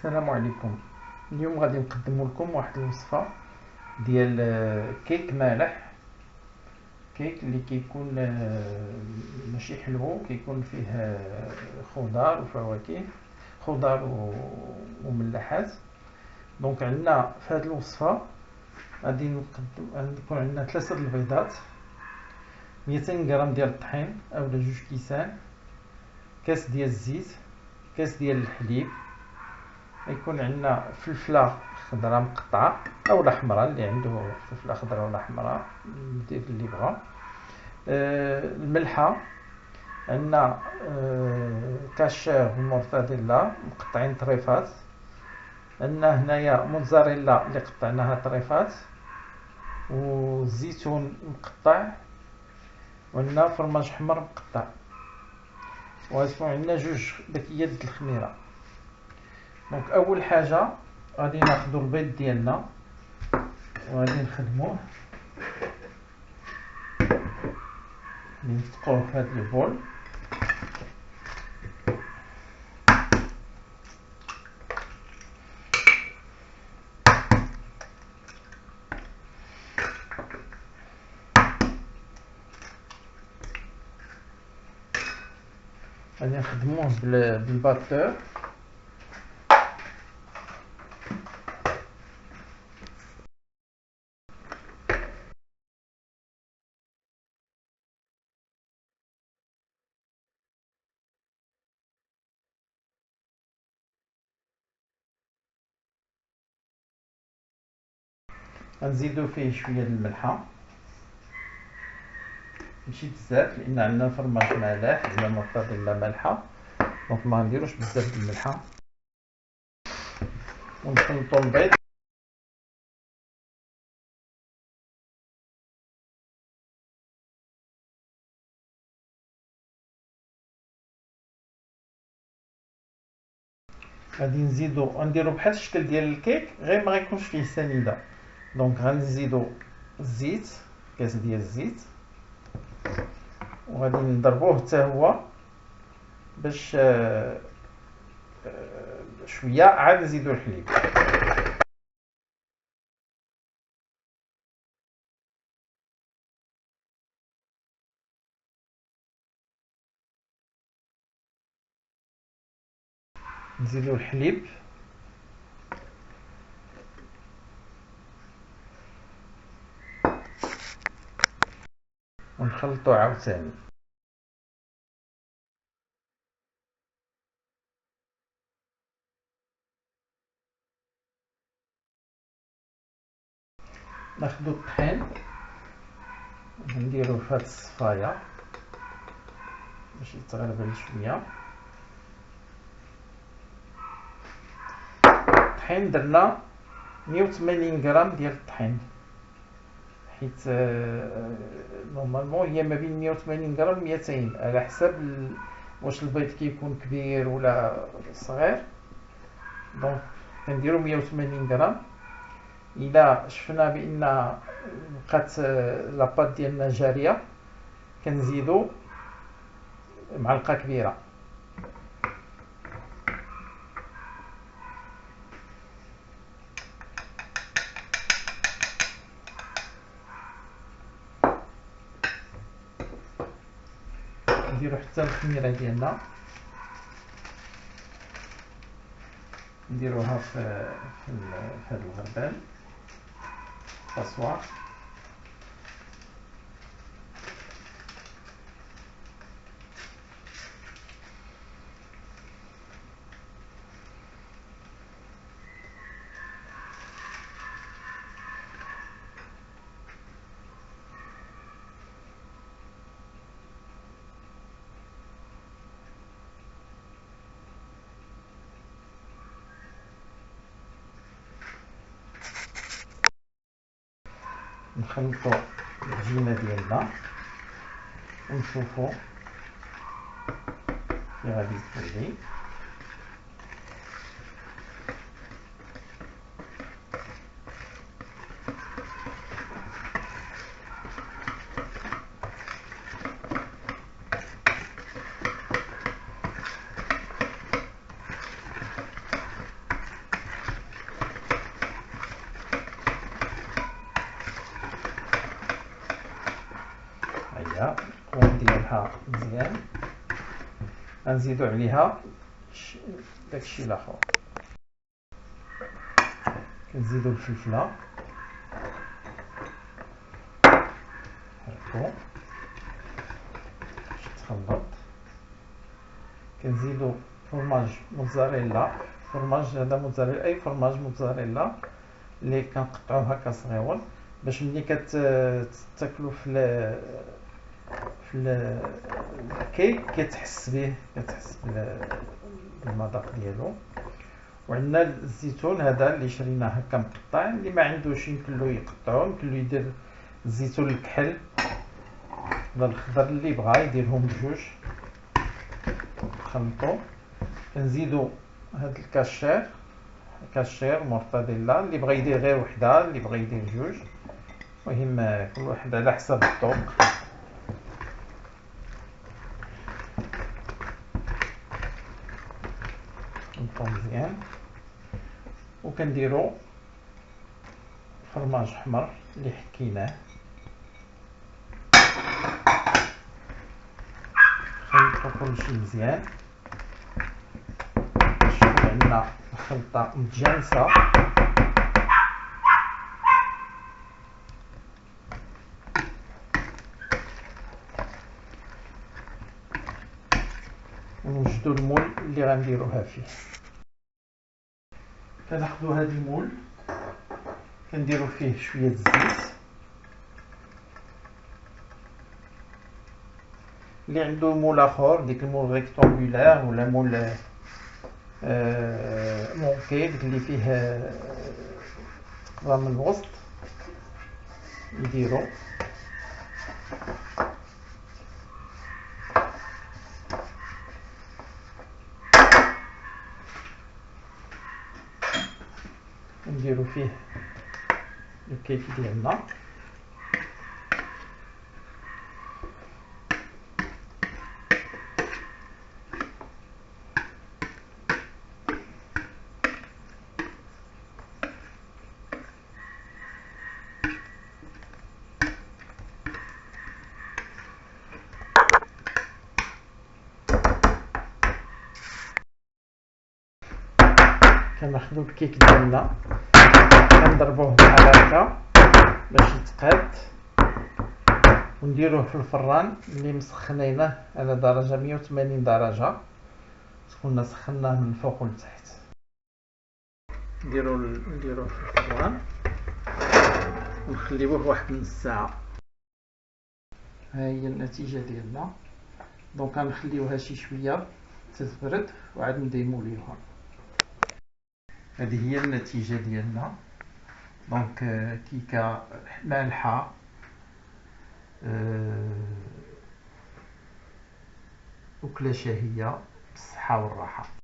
السلام عليكم. اليوم غادي نقدم لكم واحد الوصفه ديال كيك مالح. كيك اللي كيكون ماشي حلو، كيكون فيه خضار وفواكه، خضار ومملحات. دونك عندنا في هذه الوصفه غادي يكون عندنا 3 البيضات، 200 غرام ديال الطحين اولا 2 كيسان، كاس ديال الزيت، كاس ديال الحليب، يكون عندنا فلفله خضراء مقطعه اولا حمراء، اللي عنده فلفله خضراء ولا حمراء يدير اللي بغا. الملحه عندنا كاشير ومورتاديلا مقطعين طريفات، عندنا هنايا موتزاريلا اللي قطعناها طريفات، والزيتون مقطع، وعندنا فرماج حمر مقطع، وغتكون عندنا 2 باكيات د الخميره. دونك اول حاجه غادي ناخذ البيض ديالنا وغادي نخدموه، نفتقوه في هذا البول. غادي نخدموه بالباتور. غنزيدو فيه شويه د الملحه، ماشي بزاف لان عندنا فرماج مالح، عندنا مرتضيلا مالحه، دونك ما نديروش بزاف د الملحه. ونخلطو البيض. غادي غنديرو بحال الشكل ديال الكيك، غير ما غيكونش فيه سنيده. دونك غنزيدو الزيت، كاس ديال الزيت، وغادي نضربوه حتى هو باش شويه، عاد نزيدو الحليب. نزيدو الحليب ونخلطو عاوتاني. ناخدو الطحين نديروه في هاد الصفايه باش يتغلبل شويه. الطحين درنا 180 غرام ديال الطحين، حيت نورمالمون هي ما بين 180 غرام و 200 على حساب واش البيض كيكون كبير ولا صغير. دونك كنديرو 180 غرام. الا شفنا بان بقات لاباط ديالنا جاريه كنزيدو معلقه كبيره. نديرو حتى الخميره ديالنا، نديروها في هذا الغربال باسوار. نخلطو العجينه ديالنا ونشوفو كي غادي تولي. فيها القوام ديالها مزيان. غنزيدو عليها داكشي الاخر، كنزيدو الفلفله هاكو باش تخلط. كنزيدو فرماج موتزاريلا، فرماج هذا موتزاريلا، اي فرماج موتزاريلا اللي كنقطعوه هكا صغيور باش ملي كتاكلو في الكيك كتحس به، كتحس بالمذاق ديالو. وعندنا الزيتون هذا اللي شريناه هكا مقطع، اللي ما عندوش يمكن له يقطعو، يمكن له يدير الزيتون الكحل ولا الخضر اللي بغا يديرهم بجوج نخلطو. كنزيدو هاد الكاشير مورتاديلا، اللي بغا يدير غير وحده، اللي بغا يدير جوج، المهم كل واحد على حسب الذوق. نخلطو مزيان وكنديرو فرماج حمر اللي حكيناه، نخلطو كلشي مزيان باش تكون عندنا الخلطة متجانسة. ونوجدو المول اللي غنديروها فيه. كناخدو هاد المول كنديرو فيه شوية الزيت، اللي عنده مول اخر ديك المول ريكتونغولار ولا مول مونكي ديك اللي فيه تقرا من الوسط يديرو. نديرو فيه الكيك ديالنا. كناخدو الكيك ديالنا كنضربوه بحال هكا باش يتقاد، ونديروه في الفران اللي مسخنينه على درجة 180 درجة، كنا سخناه من الفوق لتحت. نديروه في الفران ونخليوه واحد نص ساعة. ها هي النتيجة ديالنا. دونك غنخليوها شي شوية تتبرد وعاد نديموليوها. هذه هي النتيجة ديالنا. دونك كيكة مالحة أكلة شهية بالصحة والراحة.